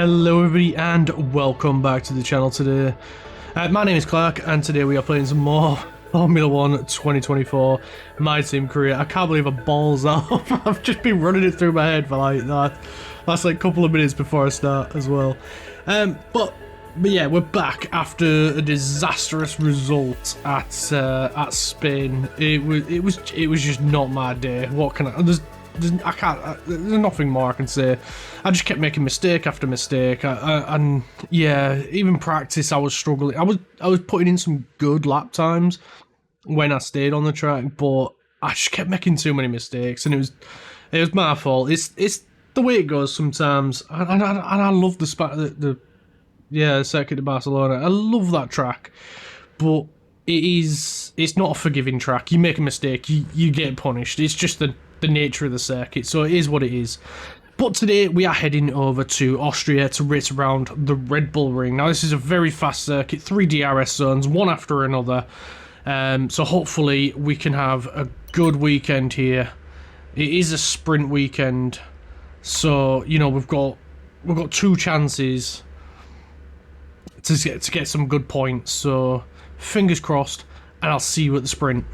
Hello everybody and welcome back to the channel today. My name is Clark and today we are playing some more Formula 1 2024 My Team career. I can't believe I balls out. I've just been running it through my head for like that last like couple of minutes before I start as well. But yeah, we're back after a disastrous result at Spain. It was just not my day. What can I? There's nothing more I can say. I just kept making mistake after mistake, and yeah, even practice I was struggling. I was putting in some good lap times when I stayed on the track, but I just kept making too many mistakes, and it was my fault. It's the way it goes sometimes, and I love the circuit of Barcelona. I love that track, but it's not a forgiving track. You make a mistake, you get punished. It's just the nature of the circuit, so it is what it is. But today we are heading over to Austria to race around the Red Bull Ring. Now this is a very fast circuit, 3 DRS zones, one after another. So hopefully we can have a good weekend here. It is a sprint weekend, so you know we've got 2 chances to get some good points. So fingers crossed, and I'll see you at the sprint.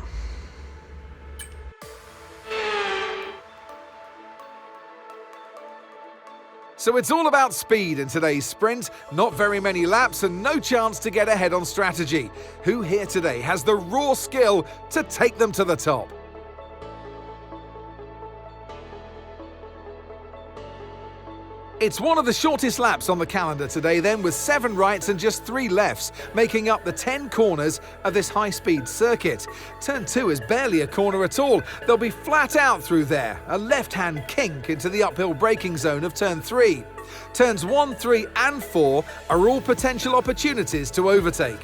So it's all about speed in today's sprint, not very many laps and no chance to get ahead on strategy. Who here today has the raw skill to take them to the top? It's one of the shortest laps on the calendar today then, with 7 rights and just 3 lefts, making up the 10 corners of this high-speed circuit. Turn 2 is barely a corner at all. They'll be flat out through there, a left-hand kink into the uphill braking zone of Turn 3. Turns 1, 3 and 4 are all potential opportunities to overtake.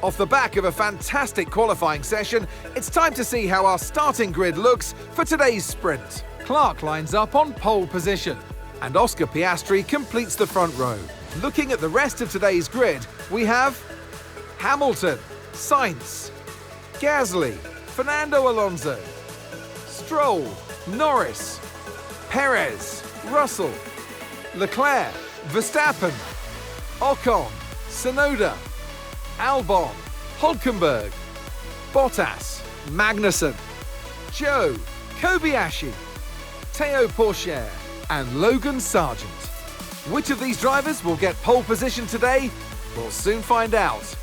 Off the back of a fantastic qualifying session, it's time to see how our starting grid looks for today's sprint. Clark lines up on pole position, and Oscar Piastri completes the front row. Looking at the rest of today's grid, we have Hamilton, Sainz, Gasly, Fernando Alonso, Stroll, Norris, Perez, Russell, Leclerc, Verstappen, Ocon, Tsunoda, Albon, Hulkenberg, Bottas, Magnussen, Joe, Kobayashi, Théo Pourchaire, and Logan Sargent. Which of these drivers will get pole position today? We'll soon find out.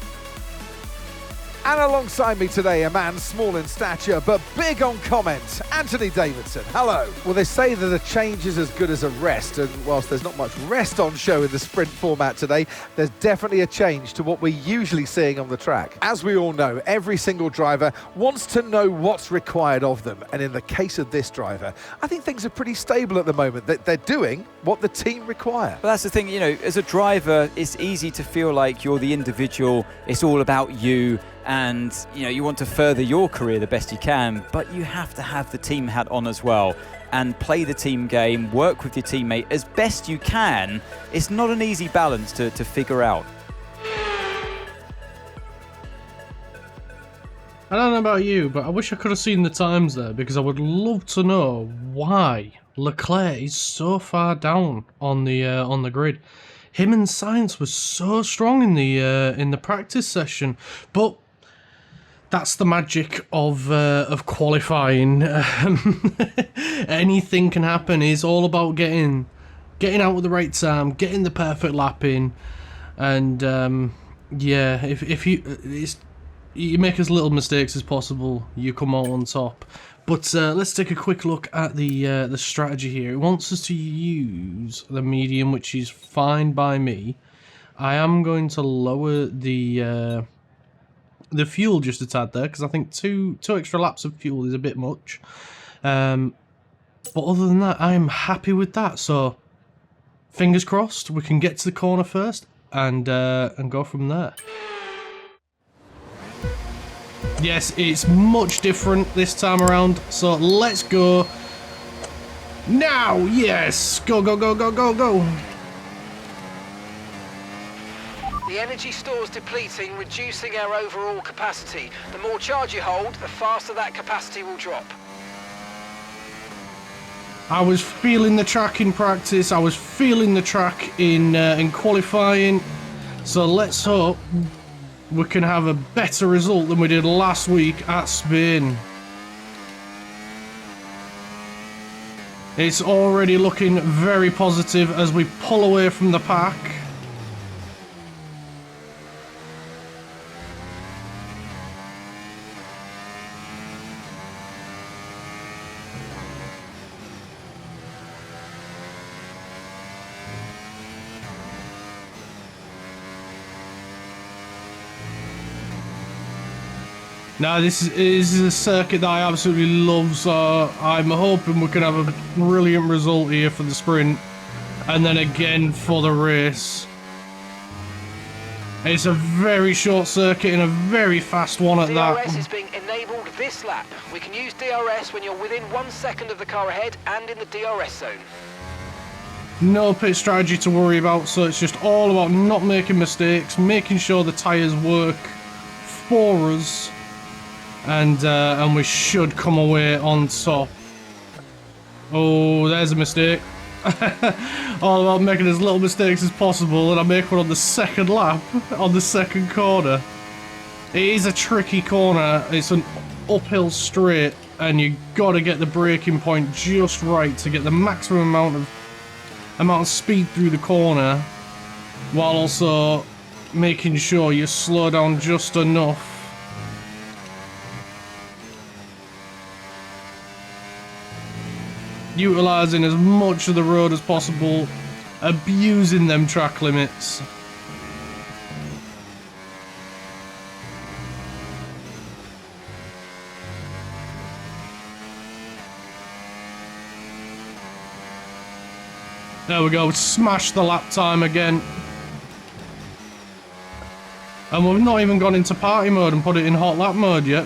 And alongside me today, a man small in stature but big on comment, Anthony Davidson. Hello. Well, they say that a change is as good as a rest, and whilst there's not much rest on show in the sprint format today, there's definitely a change to what we're usually seeing on the track. As we all know, every single driver wants to know what's required of them, and in the case of this driver, I think things are pretty stable at the moment. They're doing what the team require. Well, that's the thing, you know, as a driver, it's easy to feel like you're the individual, it's all about you, and you know you want to further your career the best you can, but you have to have the team hat on as well and play the team game, work with your teammate as best you can. It's not an easy balance to figure out. I don't know about you, but I wish I could have seen the times there, because I would love to know why Leclerc is so far down on the grid. Him and Sainz was so strong in the practice session, but that's the magic of qualifying. Anything can happen. It's all about getting out at the right time, getting the perfect lap in, and yeah, if you make as little mistakes as possible, you come out on top. But let's take a quick look at the strategy here. It wants us to use the medium, which is fine by me. I am going to lower the fuel just a tad there, because I think two extra laps of fuel is a bit much. But other than that, I am happy with that. So fingers crossed we can get to the corner first and go from there. Yes, it's much different this time around, so let's go now. Yes, go, go, go, go, go, go. The energy store's depleting, reducing our overall capacity. The more charge you hold, the faster that capacity will drop. I was feeling the track in practice. I was feeling the track in qualifying. So let's hope we can have a better result than we did last week at Spain. It's already looking very positive as we pull away from the pack. Now this is a circuit that I absolutely love, so I'm hoping we can have a brilliant result here for the sprint and then again for the race. It's a very short circuit and a very fast one at that. DRS is being enabled this lap. We can use DRS when you're within 1 second of the car ahead and in the DRS zone. No pit strategy to worry about, so it's just all about not making mistakes, making sure the tyres work for us. And we should come away on top. Oh, there's a mistake. All about making as little mistakes as possible, and I make one on the second lap, on the second corner. It is a tricky corner. It's an uphill straight, and you got to get the braking point just right to get the maximum amount of speed through the corner, while also making sure you slow down just enough. Utilising as much of the road as possible, abusing them track limits. There we go, smash the lap time again. And we've not even gone into party mode and put it in hot lap mode yet.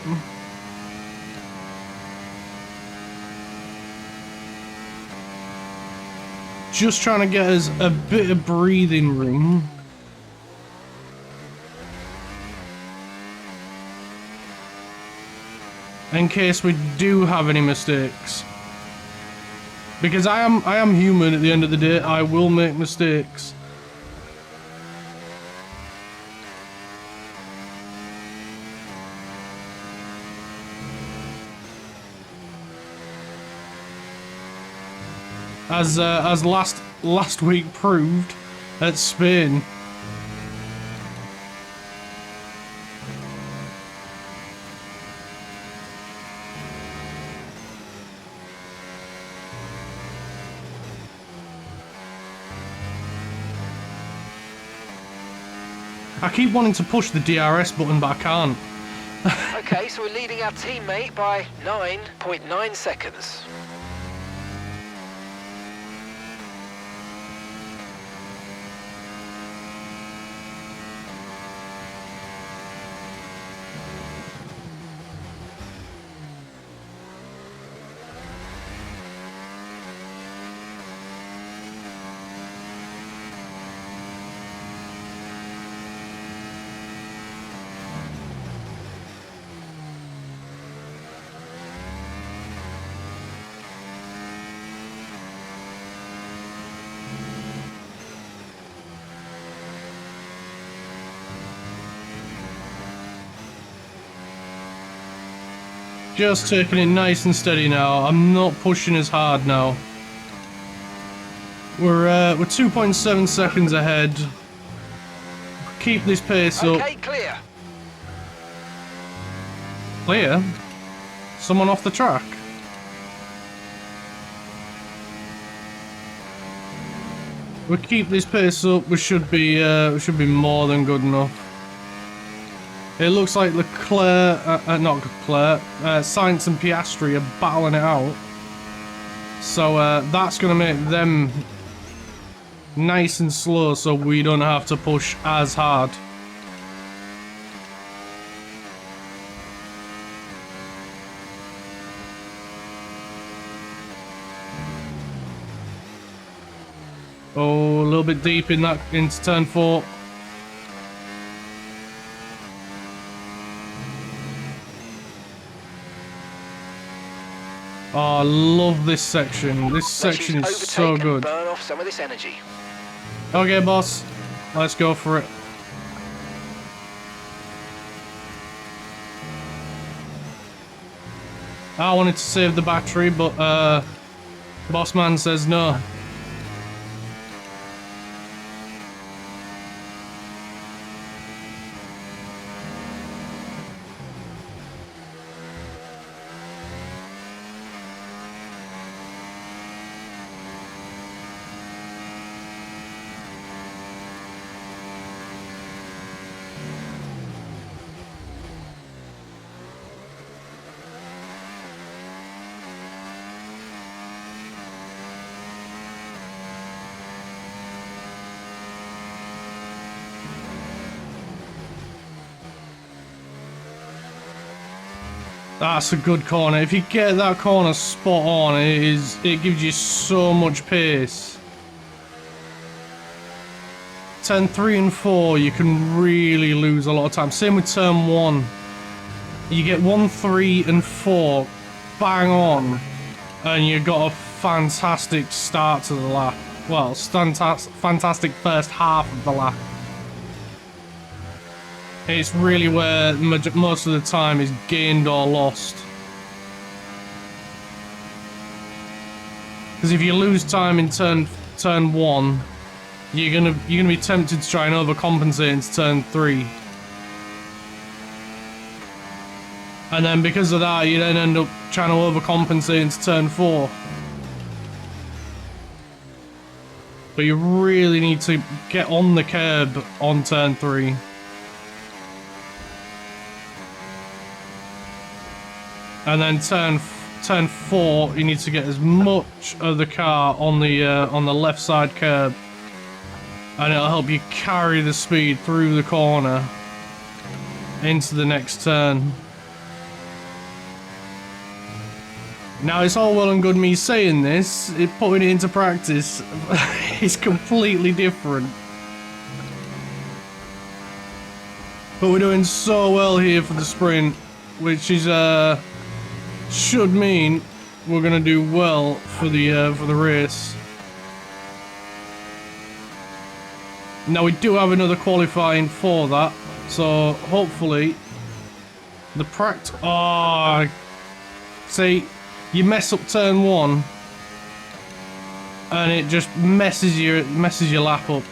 Just trying to get us a bit of breathing room. In case we do have any mistakes. Because I am human at the end of the day, I will make mistakes. As last week proved at Spain. I keep wanting to push the DRS button, but I can't. Okay, so we're leading our teammate by 9.9 seconds. Just taking it nice and steady now. I'm not pushing as hard now. We're 2.7 seconds ahead. Keep this pace up. Okay, clear. Clear? Someone off the track? We keep this pace up. We should be more than good enough. It looks like Leclerc, not Leclerc, Sainz and Piastri are battling it out. So that's going to make them nice and slow so we don't have to push as hard. Oh, a little bit deep into turn 4. Oh, I love this section. This Let's section use is overtake so and good. burn off some of this energy. Okay, boss. Let's go for it. I wanted to save the battery, but boss man says no. That's a good corner. If you get that corner spot on, it gives you so much pace. Turn 3 and 4, you can really lose a lot of time. Same with turn 1. You get 1, 3, and 4 bang on, and you got a fantastic start to the lap. Well, fantastic first half of the lap. It's really where most of the time is gained or lost. Because if you lose time in turn 1, you're gonna be tempted to try and overcompensate into turn 3. And then because of that, you then end up trying to overcompensate into turn 4. But you really need to get on the curb on turn 3. And then turn 4, you need to get as much of the car on the left side curb, and it'll help you carry the speed through the corner into the next turn. Now, it's all well and good me saying this, putting it into practice is completely different. But we're doing so well here for the sprint, which is should mean we're gonna do well for the race. Now we do have another qualifying for that, so hopefully the practice. Oh, see, you mess up turn 1, and it just messes your lap up.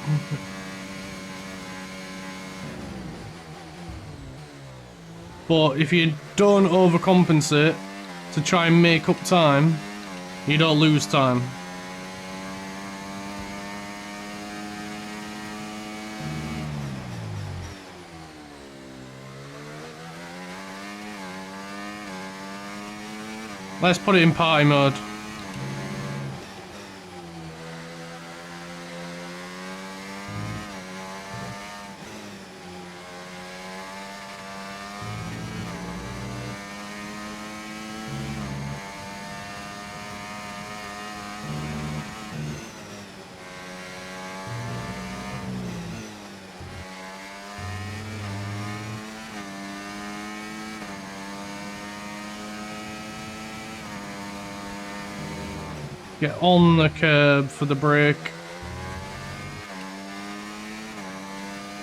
But if you don't overcompensate to try and make up time, you don't lose time. Let's put it in party mode. Get on the curb for the brake.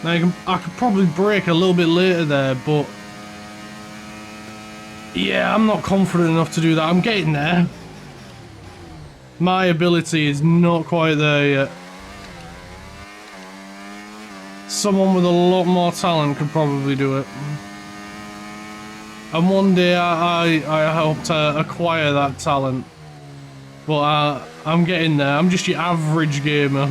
Now I could probably brake a little bit later there, but yeah, I'm not confident enough to do that. I'm getting there. My ability is not quite there yet. Someone with a lot more talent could probably do it. And one day I hope to acquire that talent. But I'm getting there. I'm just your average gamer.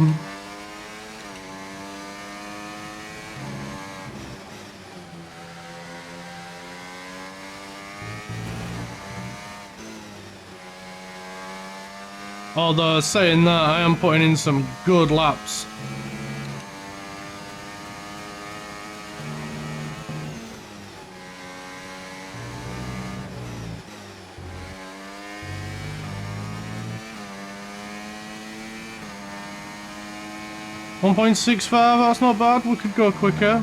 Although saying that, I am putting in some good laps. .65, that's not bad. We could go quicker.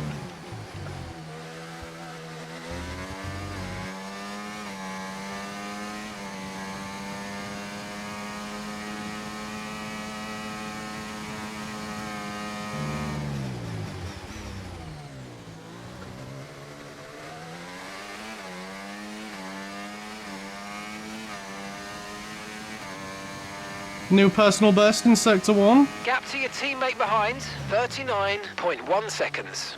New personal best in Sector 1. Gap to your teammate behind, 39.1 seconds.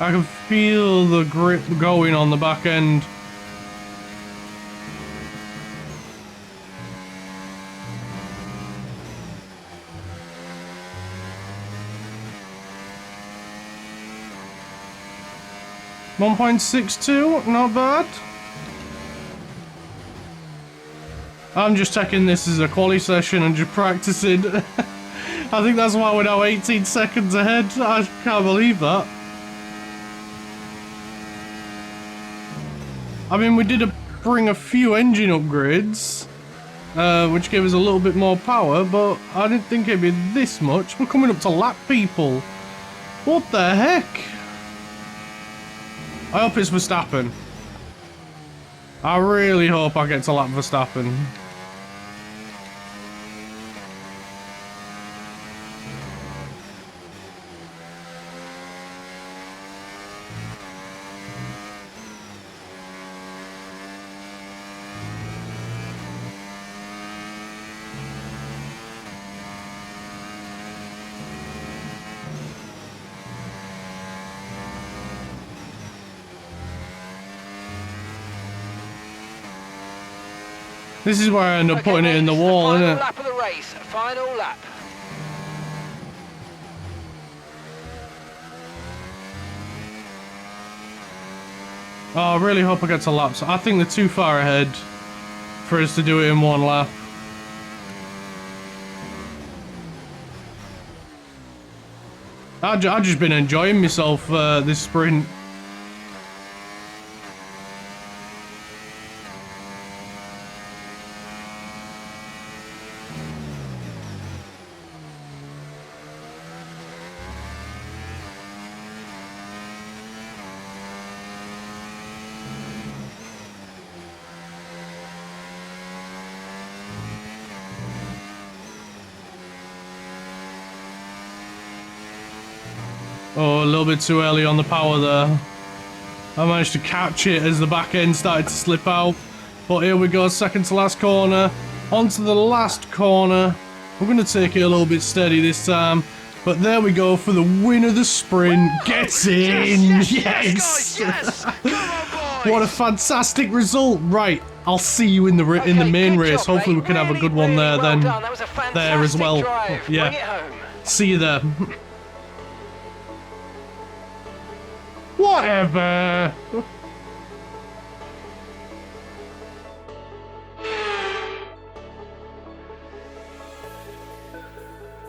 I can feel the grip going on the back end. .62, not bad. I'm just taking this as a quali session and just practicing. I think that's why we're now 18 seconds ahead. I can't believe that. I mean, we did bring a few engine upgrades, which gave us a little bit more power, but I didn't think it'd be this much. We're coming up to lap people. What the heck? I hope it's Verstappen. I really hope I get to lap Verstappen. This is where I end up putting it in the wall, isn't it? Final lap of the race, final lap. Oh, I really hope I get to laps. I think they're too far ahead for us to do it in one lap. I've just been enjoying myself this sprint. Oh, a little bit too early on the power there. I managed to catch it as the back end started to slip out. But here we go, second to last corner. Onto the last corner. We're going to take it a little bit steady this time. But there we go for the win of the sprint. Gets in! Yes! Yes! Come on, boys! What a fantastic result! Right, I'll see you in the main good race. job, Hopefully we mate. can have a good one there well then. done. That was a There as fantastic well. drive. Yeah. Bring it home. See you there. Whatever.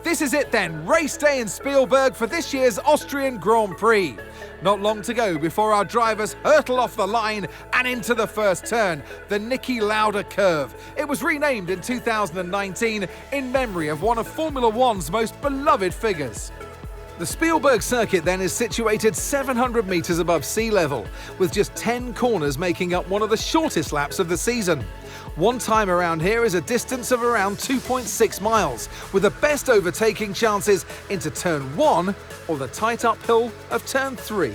This is it then, race day in Spielberg for this year's Austrian Grand Prix. Not long to go before our drivers hurtle off the line and into the first turn, the Niki Lauda curve. It was renamed in 2019 in memory of one of Formula One's most beloved figures. The Spielberg circuit then is situated 700 metres above sea level, with just 10 corners making up one of the shortest laps of the season. One time around here is a distance of around 2.6 miles, with the best overtaking chances into turn 1 or the tight uphill of turn 3.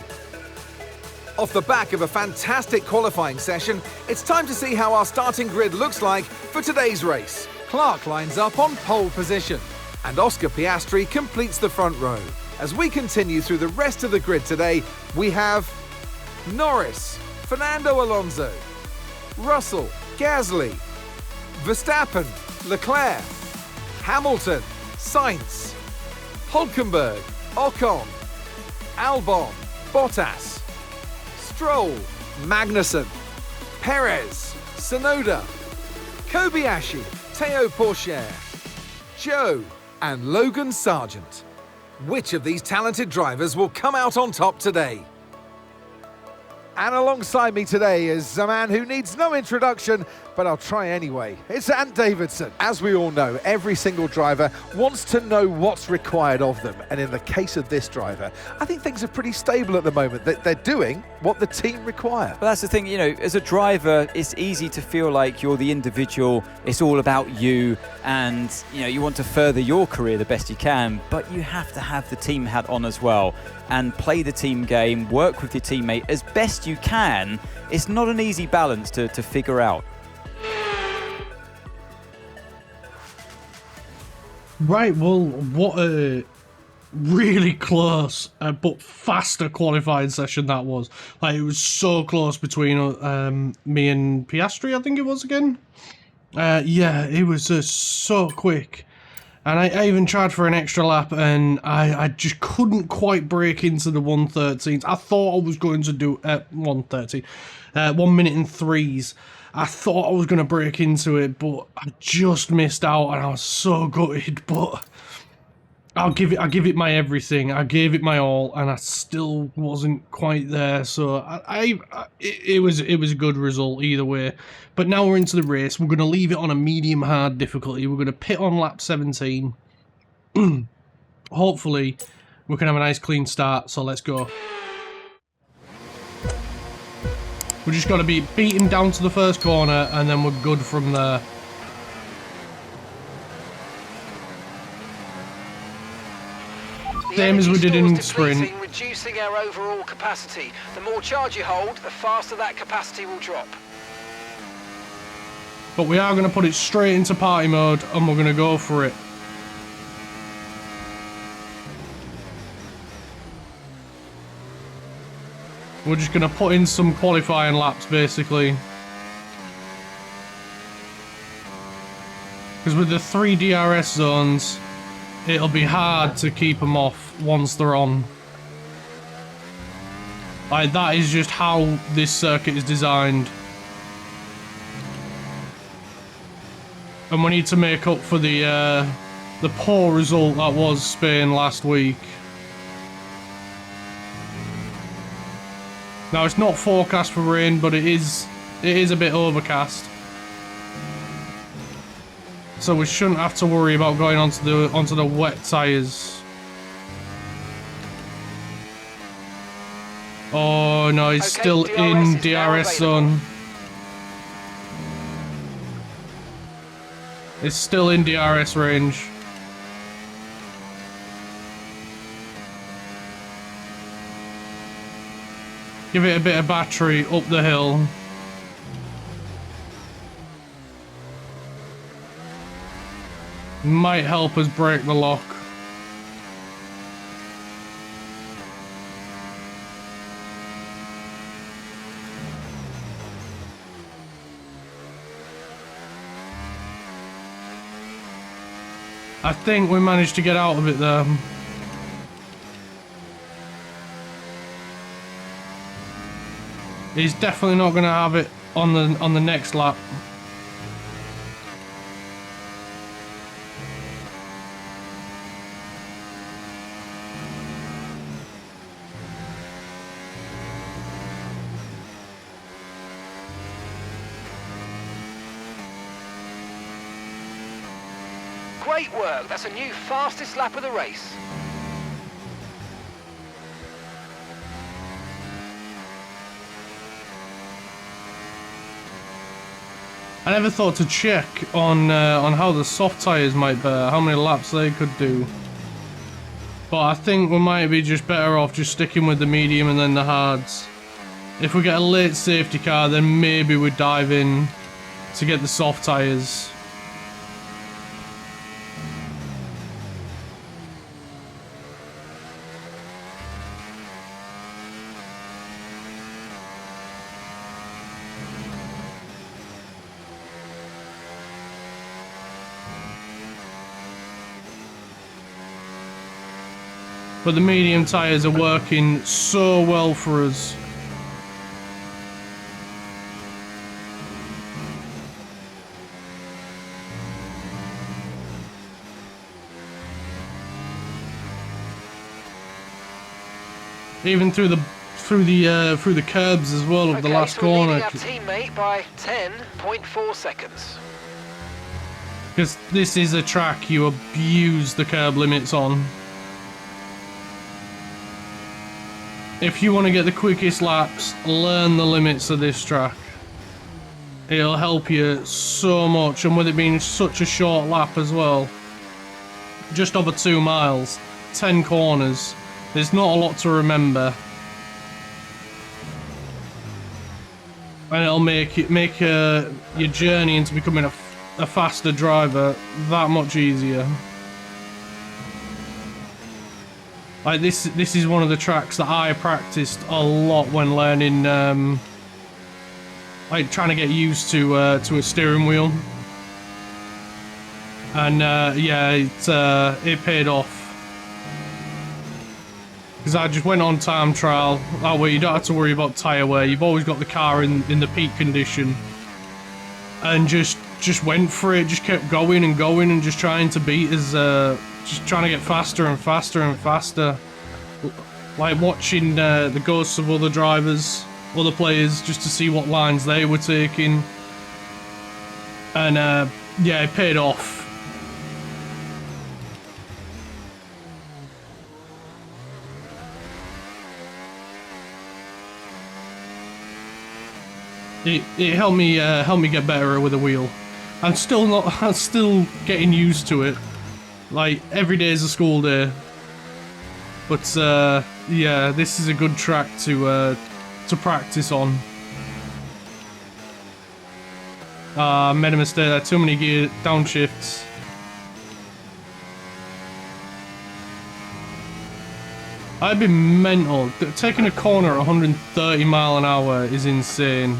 Off the back of a fantastic qualifying session, it's time to see how our starting grid looks like for today's race. Clark lines up on pole position, and Oscar Piastri completes the front row. As we continue through the rest of the grid today, we have Norris, Fernando Alonso, Russell, Gasly, Verstappen, Leclerc, Hamilton, Sainz, Hülkenberg, Ocon, Albon, Bottas, Stroll, Magnussen, Perez, Tsunoda, Kobayashi, Théo Pourchaire, Joe, and Logan Sargent. Which of these talented drivers will come out on top today? And alongside me today is a man who needs no introduction, but I'll try anyway. It's Ant Davidson. As we all know, every single driver wants to know what's required of them. And in the case of this driver, I think things are pretty stable at the moment. They're doing what the team require. Well, that's the thing, you know, as a driver, it's easy to feel like you're the individual. It's all about you and, you know, you want to further your career the best you can, but you have to have the team hat on as well and play the team game, work with your teammate as best you can. It's not an easy balance to figure out. Right, well, what a really close but faster qualifying session that was. Like, it was so close between me and Piastri, I think it was again. Yeah, it was so quick. And I even tried for an extra lap, and I just couldn't quite break into the 1:13s. I thought I was going to do 1:13, 1 minute and 3s. I thought I was going to break into it, but I just missed out, and I was so gutted. But I'll give it my everything. I gave it my all, and I still wasn't quite there. So it was a good result either way. But now we're into the race. We're going to leave it on a medium hard difficulty. We're going to pit on lap 17. Hopefully, we can have a nice clean start. So let's go. We just got to beat him down to the first corner, and then we're good from there. Same as we did in sprint. Reducing our overall capacity. The more charge you hold, the faster that capacity will drop. But we are going to put it straight into party mode, and we're going to go for it. We're just going to put in some qualifying laps, basically. Because with the 3 DRS zones, it'll be hard to keep them off once they're on. Like, that is just how this circuit is designed. And we need to make up for the poor result that was Spain last week. Now, it's not forecast for rain, but it is a bit overcast. So we shouldn't have to worry about going onto the wet tyres. Oh no, he's still in DRS zone. It's still in DRS range. Give it a bit of battery up the hill. Might help us break the lock. I think we managed to get out of it there. He's definitely not going to have it on the next lap. Great work. That's a new fastest lap of the race. I never thought to check on how the soft tyres might bear, how many laps they could do. But I think we might be just better off just sticking with the medium and then the hards. If we get a late safety car, then maybe we dive in to get the soft tyres. But the medium tyres are working so well for us. Even through through the curbs as well of the last so we're corner. leading our teammate by 10.4 seconds. Because this is a track you abuse the curb limits on. If you want to get the quickest laps, learn the limits of this track. It'll help you so much, and with it being such a short lap as well, just over 2 miles, 10 corners, there's not a lot to remember. And it'll make your journey into becoming a faster driver that much easier. Like this is one of the tracks that I practiced a lot when learning, like trying to get used to a steering wheel. And yeah, it paid off. Because I just went on time trial. That way you don't have to worry about tyre wear. You've always got the car in the peak condition. And just went for it. Just kept going and going and just trying to beat as just trying to get faster and faster and faster. Like watching the ghosts of other drivers, other players, just to see what lines they were taking. And yeah, it paid off. It helped me get better with a wheel. I'm still getting used to it. Like every day is a school day. But yeah, this is a good track to practice on. Made a mistake there. Too many gear downshifts. I'd be mental. Taking a corner at 130 mile an hour is insane.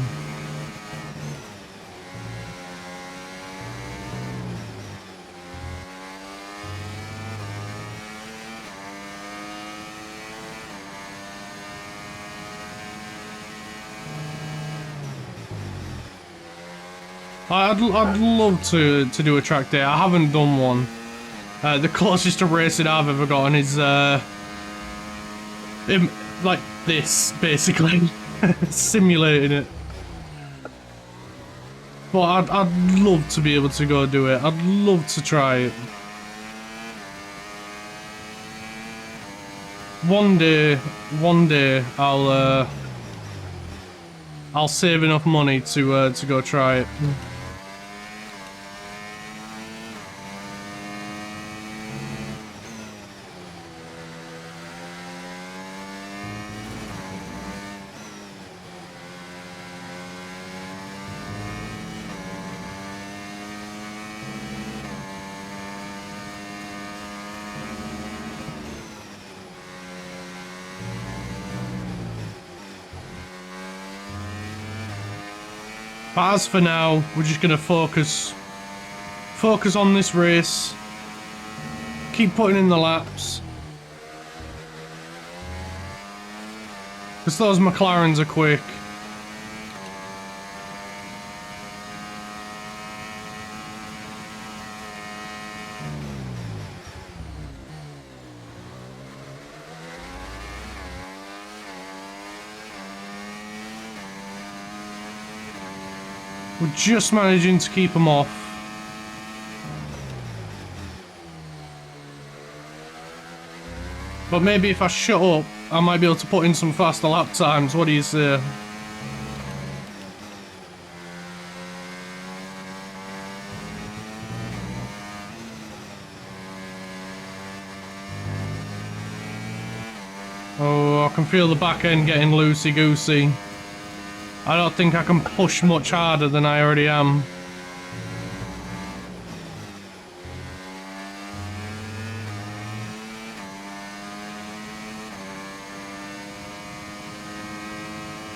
I'd love to do a track day. I haven't done one. The closest to racing I've ever gotten is like this, basically. Simulating it. But I'd love to be able to go do it. I'd love to try it. One day I'll save enough money to go try it. But as for now, we're just gonna focus on this race. Keep putting in the laps. Because those McLarens are quick. We're just managing to keep them off. But maybe if I shut up, I might be able to put in some faster lap times. What do you say? Oh, I can feel the back end getting loosey-goosey. I don't think I can push much harder than I already am.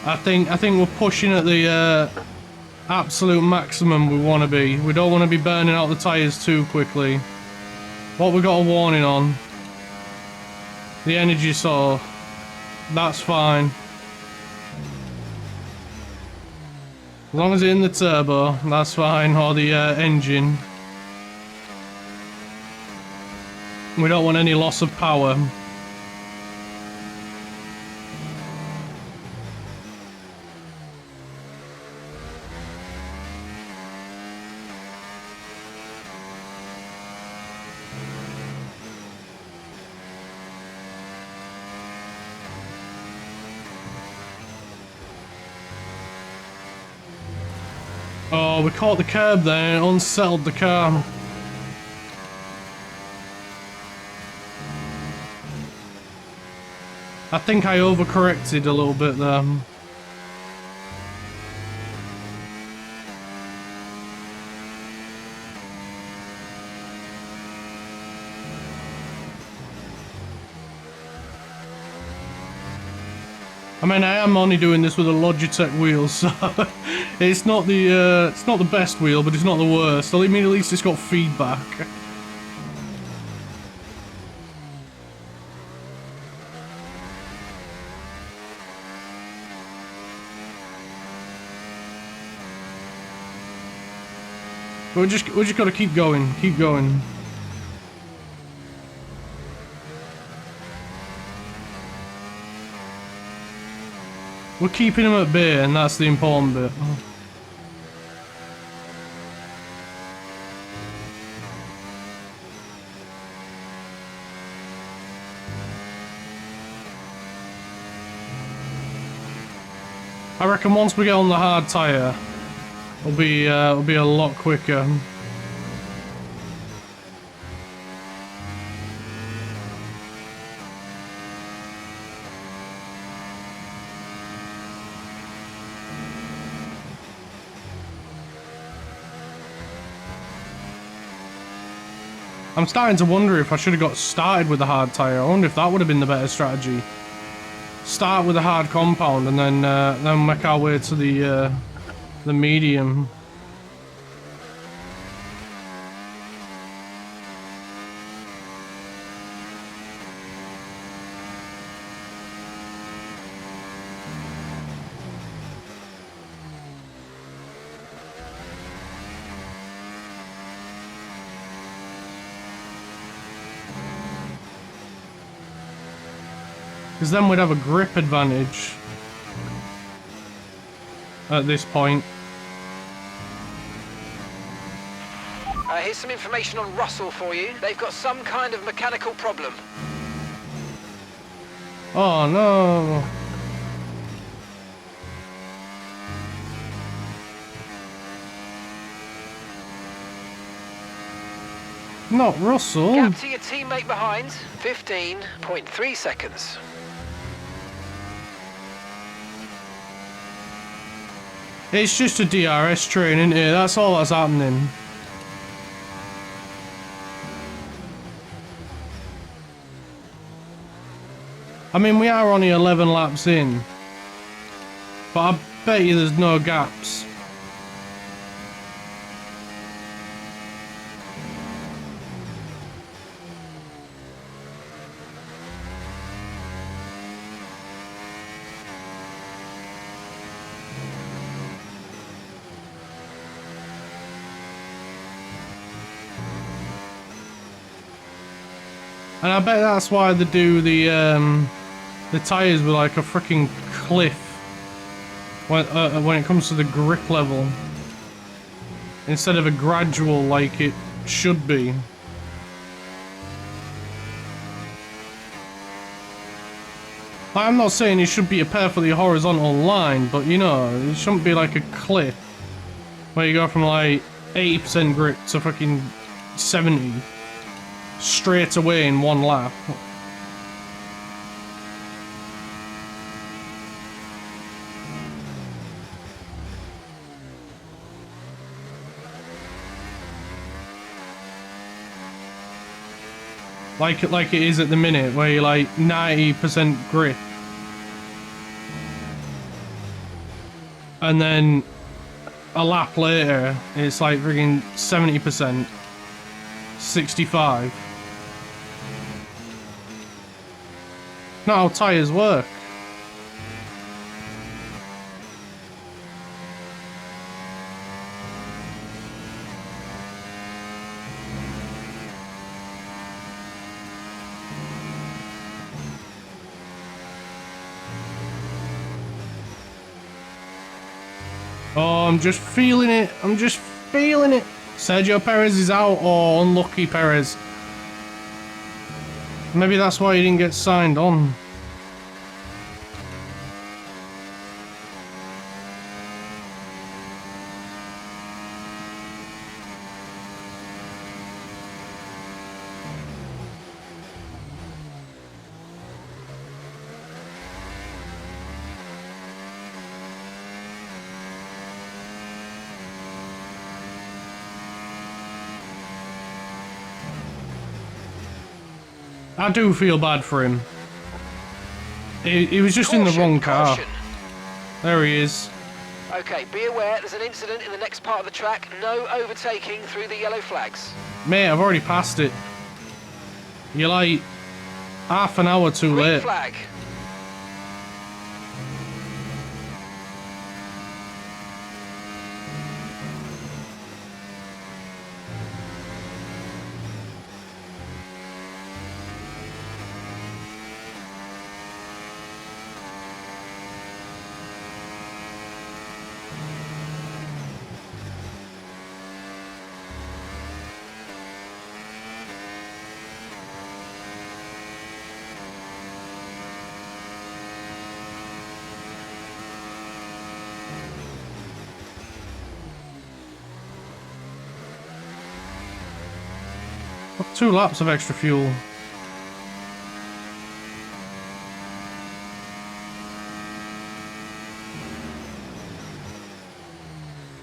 I think we're pushing at the absolute maximum we want to be. We don't want to be burning out the tyres too quickly. What we got a warning on? The energy saw. That's fine. As long as it's in the turbo, that's fine, or the engine. We don't want any loss of power. Oh, we caught the curb there and unsettled the car. I think I overcorrected a little bit there. I mean, I am only doing this with a Logitech wheel, so it's not the best wheel, but it's not the worst. I mean, at least it's got feedback. But we just gotta keep going, keep going. We're keeping him at bay, and that's the important bit. I reckon once we get on the hard tyre, it'll be a lot quicker. I'm starting to wonder if I should have got started with the hard tyre. I wonder if that would have been the better strategy. Start with a hard compound and then make our way to the medium. Because then we'd have a grip advantage at this point. Here's some information on Russell for you. They've got some kind of mechanical problem. Oh no. Not Russell. Gap to your teammate behind, 15.3 seconds. It's just a DRS train, isn't it? That's all that's happening. I mean, we are only 11 laps in, but I bet you there's no gaps. And I bet that's why they do the tyres with like a freaking cliff when it comes to the grip level, instead of a gradual like it should be. I'm not saying it should be a perfectly horizontal line, but you know, it shouldn't be like a cliff where you go from like 80% grip to fucking 70 straight away in one lap. Like it is at the minute, where you're like 90% grip, and then a lap later it's like freaking 70%, 65. Not how tyres work. Oh, I'm just feeling it. I'm just feeling it. Sergio Perez is out. Oh, unlucky Perez. Maybe that's why he didn't get signed on. I do feel bad for him. He was just in the wrong car. Caution. There he is. Okay, be aware there's an incident in the next part of the track. No overtaking through the yellow flags. Mate, I've already passed it. You're like half an hour too Green late. flag. Got 2 laps of extra fuel.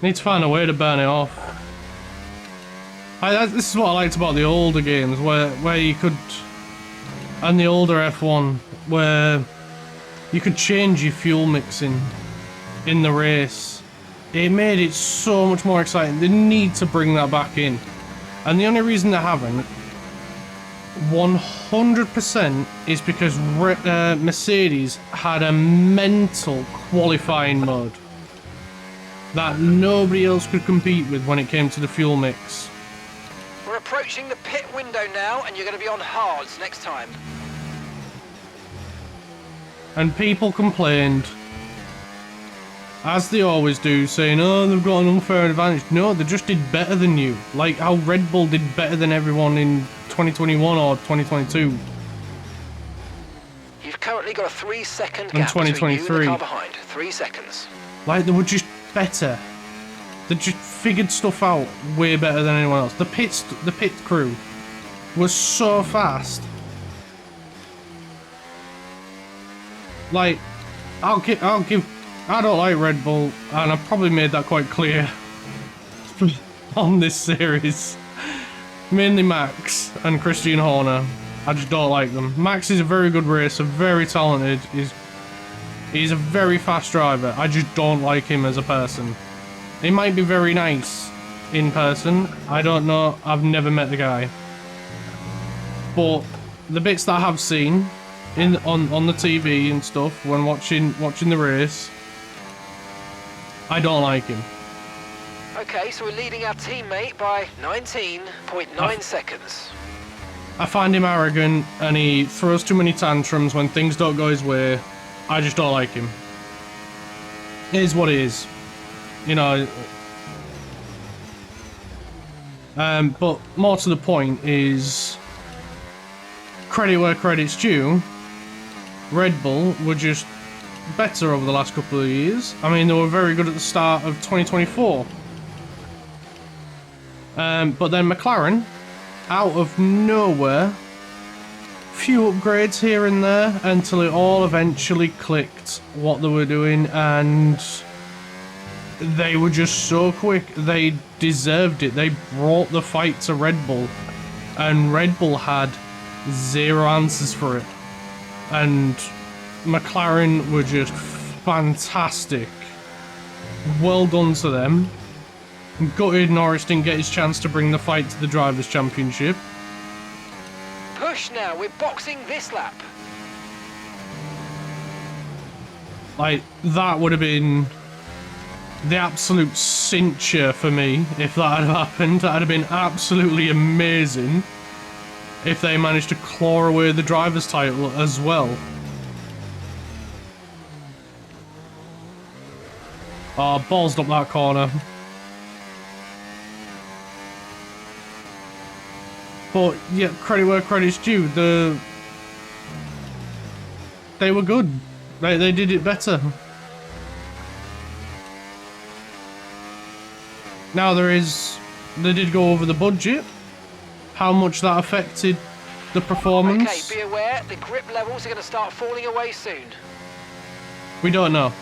Need to find a way to burn it off. This is what I liked about the older games, where you could, and the older F1, where you could change your fuel mixing in the race. It made it so much more exciting. They need to bring that back in. And the only reason they haven't, 100%, is because Mercedes had a mental qualifying mode that nobody else could compete with when it came to the fuel mix. We're approaching the pit window now, and you're going to be on hards next time. And people complained, as they always do, saying, oh, they've got an unfair advantage. No, they just did better than you. Like how Red Bull did better than everyone in 2021 or 2022. You've currently got a 3-second In gap between you and 2023. the car behind. 3 seconds. Like, they were just better. They just figured stuff out way better than anyone else. The pit crew was so fast. Like, I don't like Red Bull, and I've probably made that quite clear on this series. Mainly Max and Christian Horner. I just don't like them. Max is a very good racer, very talented. He's a very fast driver. I just don't like him as a person. He might be very nice in person. I don't know. I've never met the guy. But the bits that I have seen on the TV and stuff when watching the race, I don't like him. Okay, so we're leading our teammate by 19.9 seconds. I find him arrogant and he throws too many tantrums when things don't go his way. I just don't like him. It is what it is. You know. But more to the point is, credit where credit's due, Red Bull were just better over the last couple of years. I mean, they were very good at the start of 2024. But then McLaren, out of nowhere, few upgrades here and there until it all eventually clicked what they were doing, and they were just so quick. They deserved it. They brought the fight to Red Bull, and Red Bull had zero answers for it. And McLaren were just fantastic. Well done to them. Gutted Norris didn't get his chance to bring the fight to the Drivers' Championship. Push now, we're boxing this lap. Like, that would have been the absolute cincher for me if that had happened. That would have been absolutely amazing if they managed to claw away the driver's title as well. Oh, ballsed up that corner. But yeah, credit where credit's due. They were good. They did it better. Now they did go over the budget. How much that affected the performance? Okay, be aware, the grip levels are going to start falling away soon. We don't know.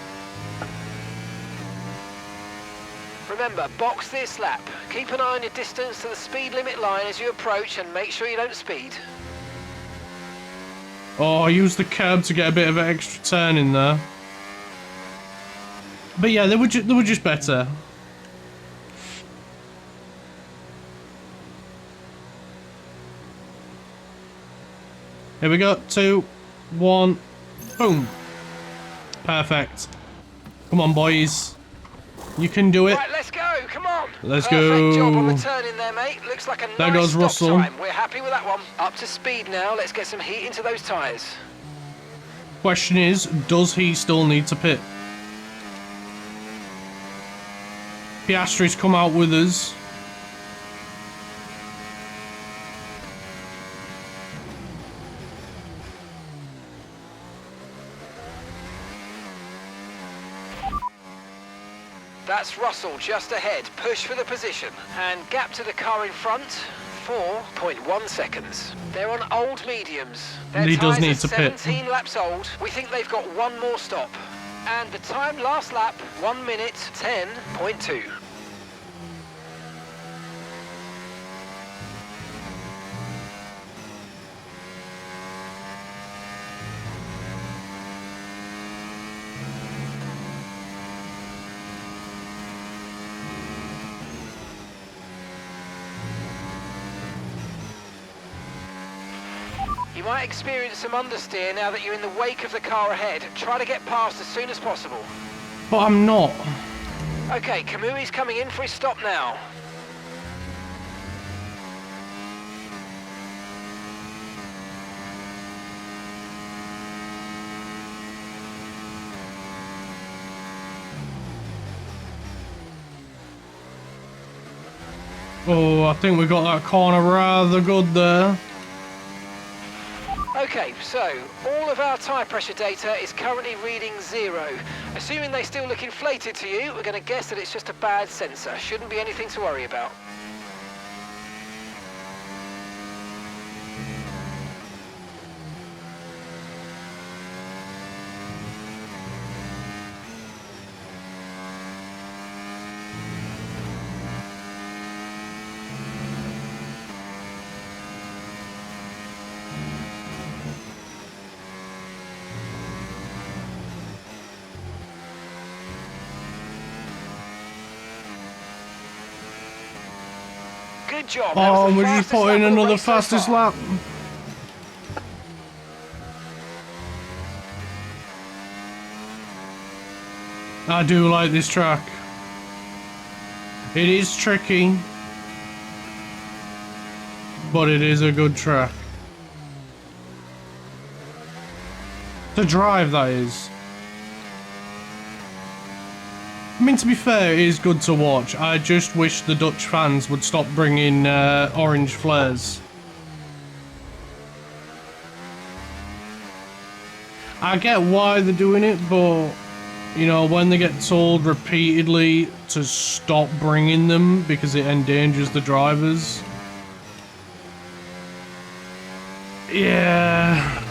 Remember, box this lap. Keep an eye on your distance to the speed limit line as you approach and make sure you don't speed. Oh, I used the curb to get a bit of an extra turn in there. But yeah, they were just better. Here we go. 2, 1, boom. Perfect. Come on, boys. You can do it. Right, let's go. Come on. Let's Perfect go. job on the turn in there, mate. Looks like a There nice goes stop Russell. time. We're happy with that one. Up to speed now. Let's get some heat into those tyres. Question is, does he still need to pit? Piastri's come out with us. That's Russell just ahead. Push for the position. And gap to the car in front, 4.1 seconds. They're on old mediums. Their He does tyres need are to pit. 17 laps old. We think they've got one more stop. And the time last lap, 1 minute 10.2. You might experience some understeer now that you're in the wake of the car ahead. Try to get past as soon as possible. But I'm not. Okay, Kamui's coming in for his stop now. Oh, I think we got that corner rather good there. Okay, so all of our tyre pressure data is currently reading 0. Assuming they still look inflated to you, we're going to guess that it's just a bad sensor. Shouldn't be anything to worry about. Good job. That was Oh, the we're just fastest lap putting of the another race so fastest far. lap. I do like this track. It is tricky, but it is a good track. To drive, that is. I mean, to be fair, it is good to watch. I just wish the Dutch fans would stop bringing orange flares. I get why they're doing it, but, you know, when they get told repeatedly to stop bringing them because it endangers the drivers. Yeah.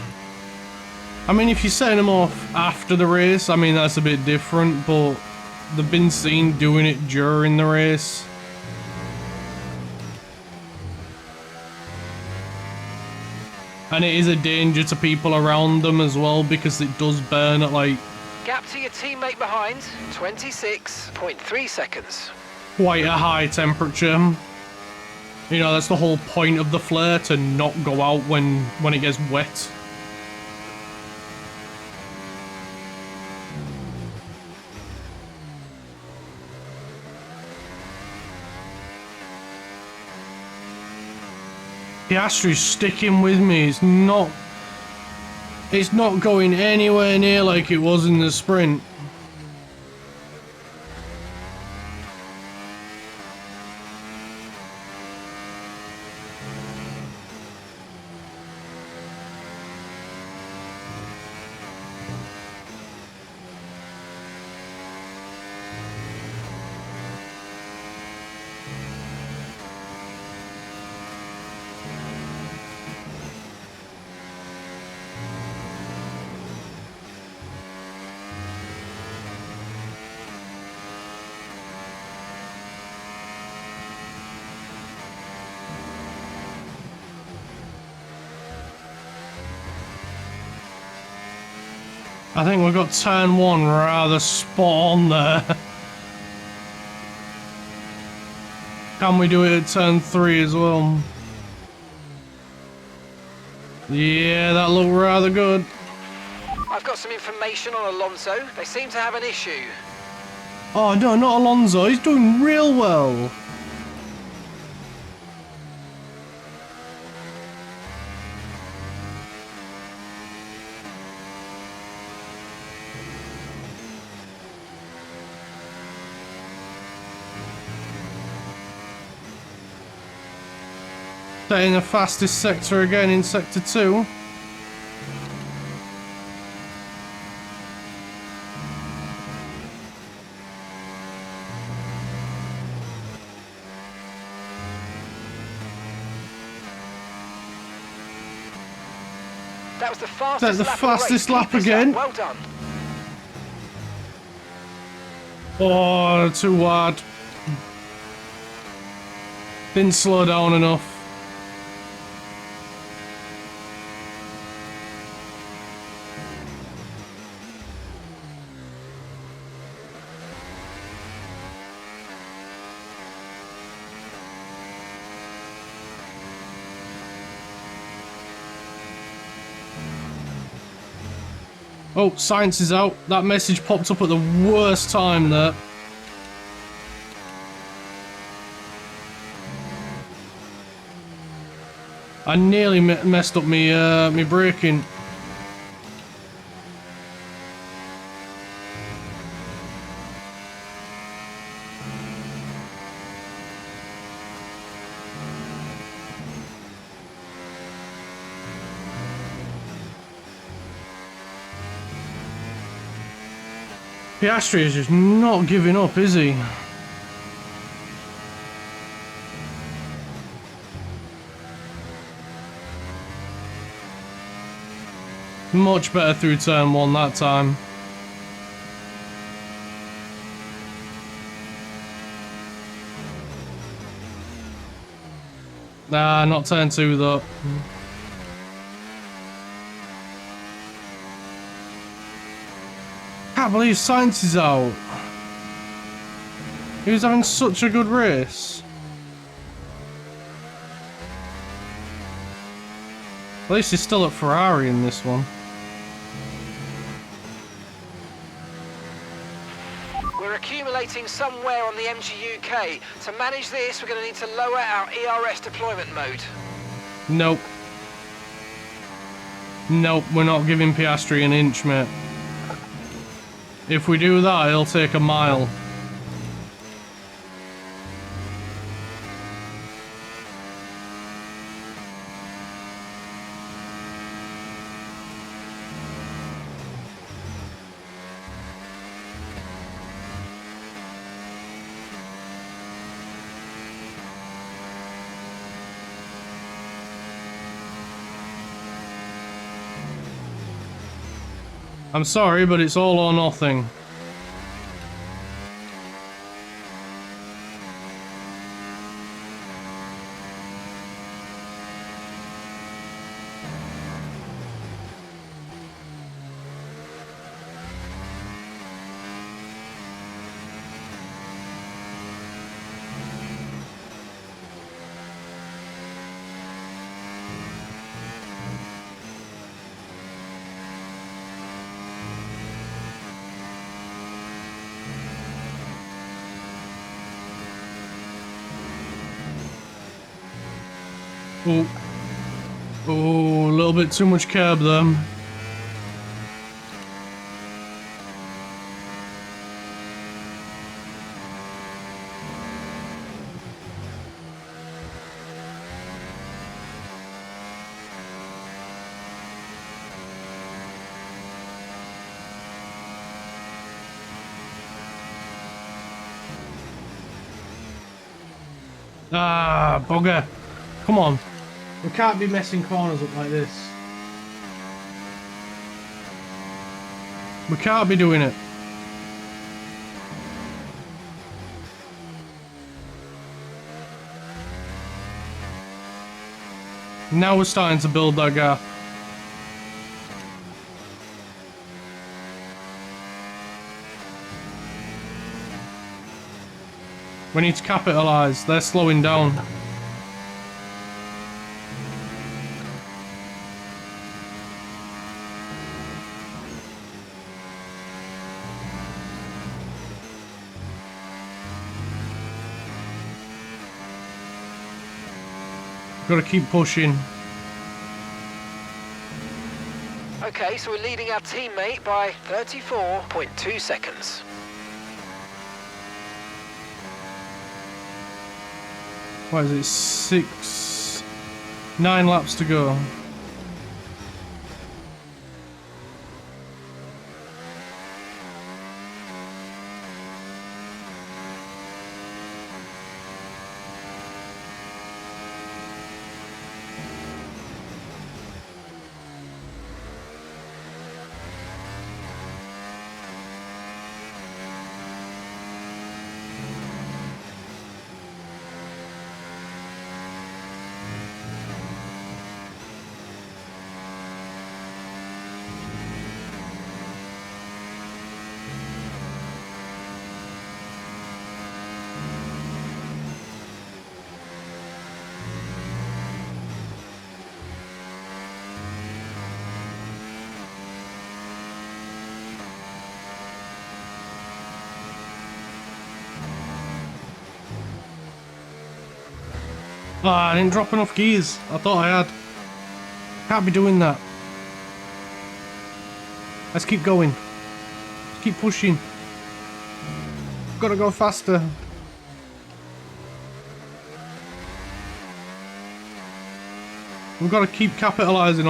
I mean, if you're setting them off after the race, I mean, that's a bit different, but they've been seen doing it during the race. And it is a danger to people around them as well, because it does burn at like Gap to your teammate behind, 26.3 seconds. quite a high temperature. You know, that's the whole point of the flare, to not go out when it gets wet. Piastri's sticking with me. It's not going anywhere near like it was in the sprint. I think we've got turn 1 rather spot on there. Can we do it at turn 3 as well? Yeah, that looked rather good. I've got some information on Alonso. They seem to have an issue. Oh no, not Alonso. He's doing real well. Setting the fastest sector again in sector 2. That was the That's fastest the lap fastest of the race. lap Keep this again. up. Well done. Oh, too wide. Didn't slow down enough. Oh, science is out. That message popped up at the worst time there. I nearly messed up me braking. Piastri is just not giving up, is he? Much better through turn 1 that time. Nah, not turn 2 though. Can't believe Sainz is out. He was having such a good race. At least he's still at Ferrari in this one. We're accumulating somewhere on the MG UK. To manage this, we're going to need to lower our ERS deployment mode. Nope. Nope, we're not giving Piastri an inch, mate. If we do that, he'll take a mile. I'm sorry, but it's all or nothing. Oh, oh, a little bit too much curb there. Ah, bugger. Come on. We can't be messing corners up like this. We can't be doing it. Now we're starting to build that gap. We need to capitalise. They're slowing down. Got to keep pushing. Okay, so we're leading our teammate by 34.2 seconds. What is it? 9 laps to go. Ah, I didn't drop enough gears. I thought I had. Can't be doing that. Let's keep going. Let's keep pushing. Gotta go faster. We've got to keep capitalising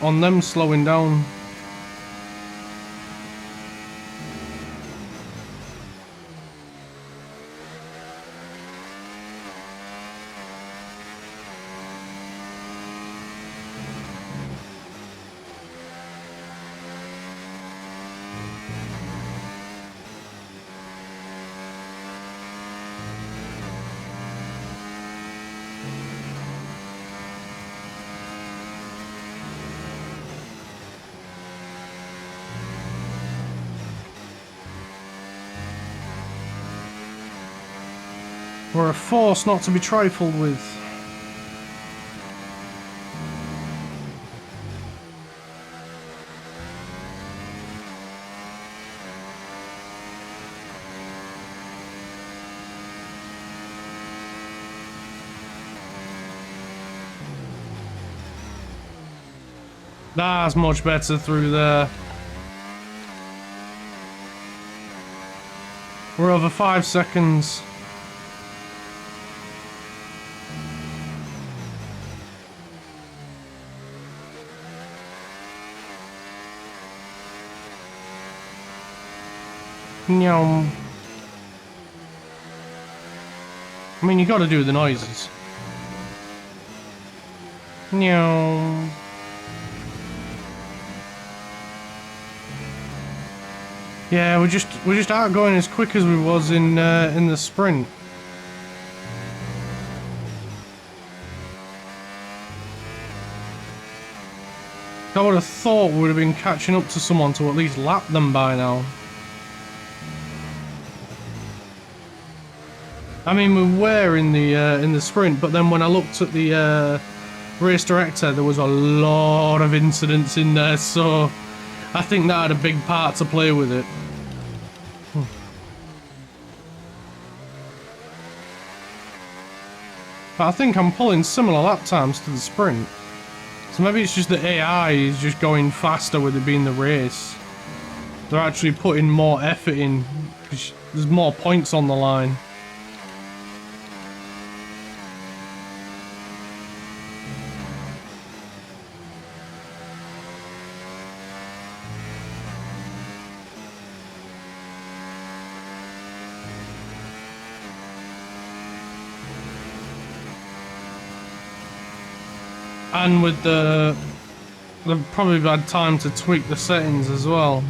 on them slowing down. We're a force not to be trifled with. That's much better through there. We're over 5 seconds. Nyom. I mean, you gotta do the noises. Nyom. Yeah, we're just out going as quick as we was in the sprint. I would have thought we would have been catching up to someone to at least lap them by now. I mean, we were in the sprint, but then when I looked at the race director, there was a lot of incidents in there, so I think that had a big part to play with it. But I think I'm pulling similar lap times to the sprint. So maybe it's just the AI is just going faster with it being the race. They're actually putting more effort in, because there's more points on the line. And with they've probably had time to tweak the settings as well.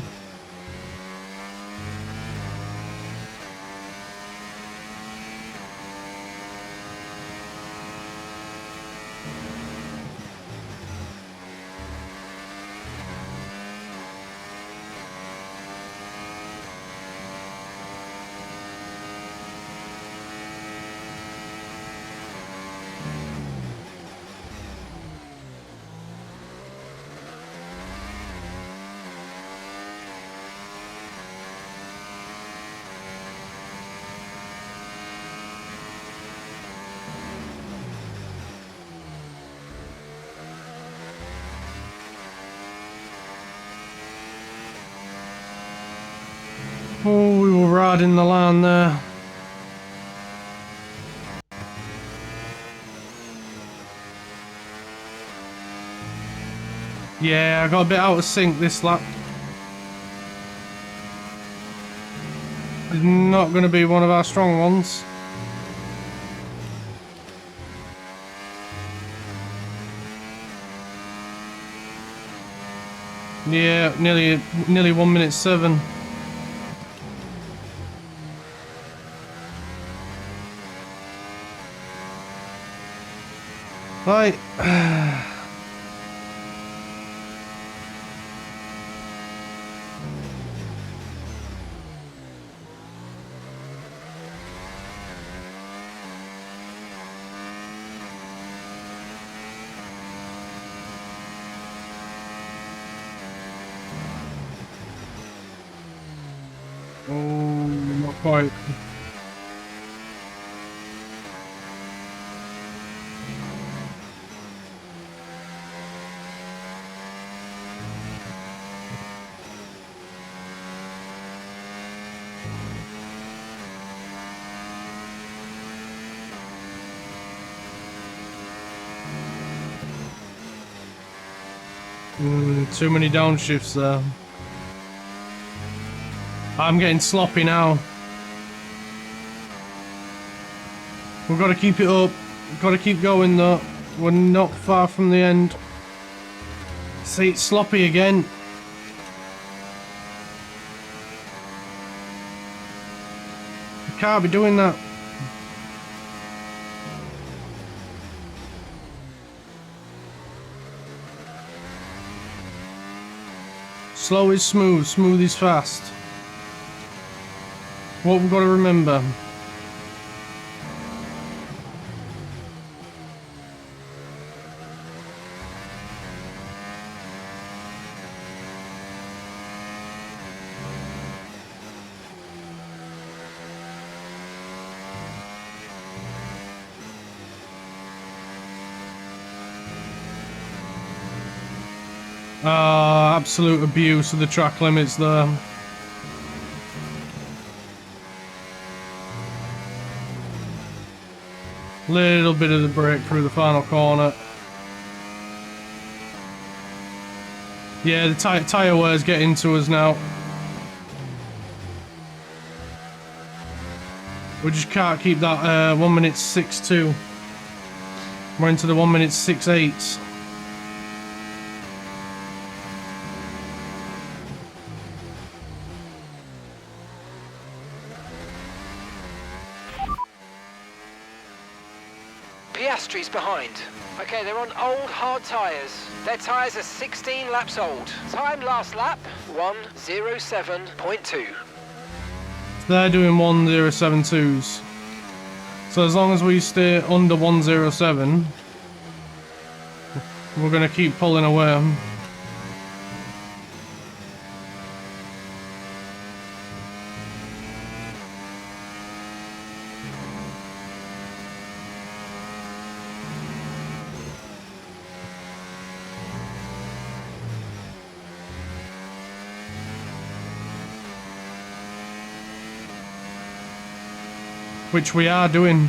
riding the line there. Yeah, I got a bit out of sync this lap. It's not going to be one of our strong ones. Yeah, nearly 1:07. Right. Oh, not quite. Too many downshifts there. I'm getting sloppy now. We've got to keep it up. We've got to keep going though. We're not far from the end. See, it's sloppy again. You can't be doing that. Slow is smooth, smooth is fast. What we've got to remember. Absolute abuse of the track limits there. Little bit of the brake through the final corner. Yeah, the tyre wear's getting to us now. We just can't keep that 1:06.2. We're into the 1:06.8. Piastri's behind. Okay, they're on old hard tyres. Their tyres are 16 laps old. Time last lap, 1:07.2. They're doing 1:07.2s. So as long as we stay under 1:07, we're going to keep pulling away. Which we are doing.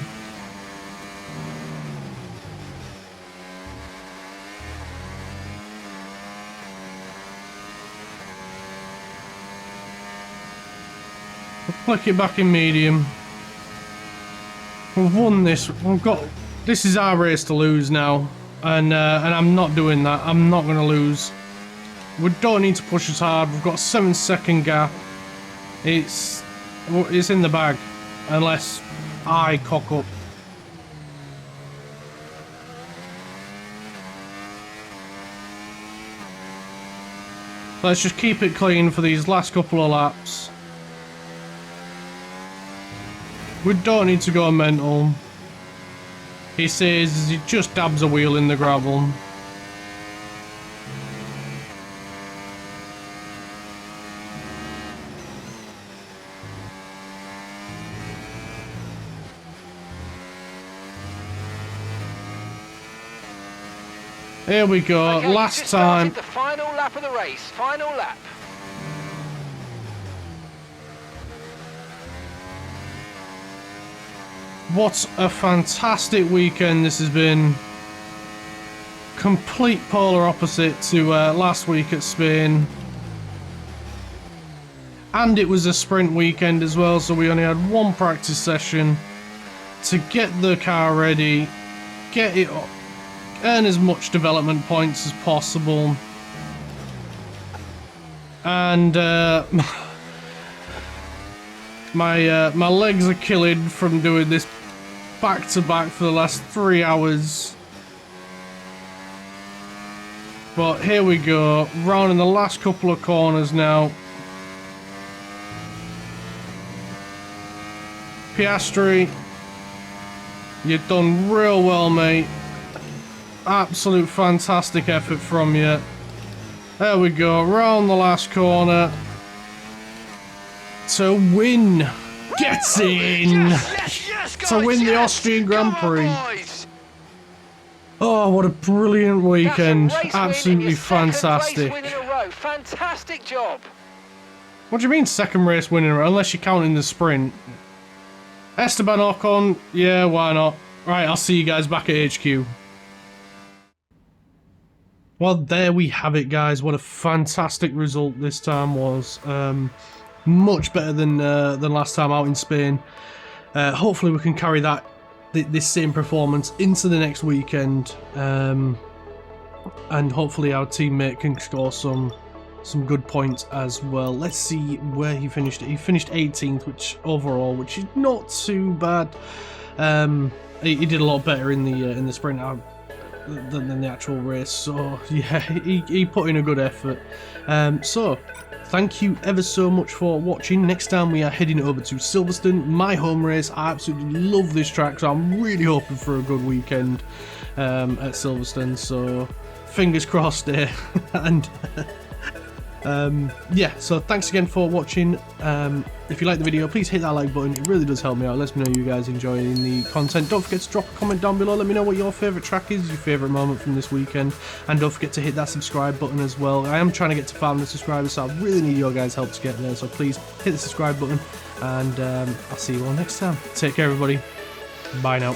We'll flick it back in medium. We've won this. We've got. This is our race to lose now, and I'm not doing that. I'm not going to lose. We don't need to push as hard. We've got a 7-second gap. It's in the bag, unless I cock up. Let's just keep it clean for these last couple of laps. We don't need to go mental. He says he just dabs a wheel in the gravel. Here we go, Okay, last just time. started the final lap of the race. Final lap. What a fantastic weekend this has been. Complete polar opposite to last week at Spain. And it was a sprint weekend as well, so we only had one practice session to get the car ready, get it up, earn as much development points as possible. And my legs are killing from doing this back to back for the last 3 hours. But here we go, rounding the last couple of corners now. Piastri, you've done real well, mate. Absolute fantastic effort from you. There we go, round the last corner. To win. Gets in. Yes, guys, To win the Austrian Grand Prix. Oh, what a brilliant weekend. Absolutely fantastic. Race win in a row. Fantastic job. What do you mean second race winner? Unless you're counting the sprint. Esteban Ocon, yeah, why not? Right, I'll see you guys back at HQ. Well, there we have it, guys. What a fantastic result this time was. Much better than last time out in Spain. Hopefully we can carry this same performance into the next weekend. And hopefully our teammate can score some good points as well. Let's see where he finished. He finished 18th, which is not too bad. He did a lot better in the sprint than the actual race. So yeah, he put in a good effort. So thank you ever so much for watching. Next time we are heading over to Silverstone, my home race. I absolutely love this track, so I'm really hoping for a good weekend at Silverstone. So fingers crossed there. And yeah, so thanks again for watching. If you like the video, please hit that like button. It really does help me out. Let me know you guys enjoying the content. Don't forget to drop a comment down below. Let me know what your favourite track is, your favourite moment from this weekend. And don't forget to hit that subscribe button as well. I am trying to get to 500 subscribers, so I really need your guys' help to get there. So please hit the subscribe button, and I'll see you all next time. Take care, everybody. Bye now.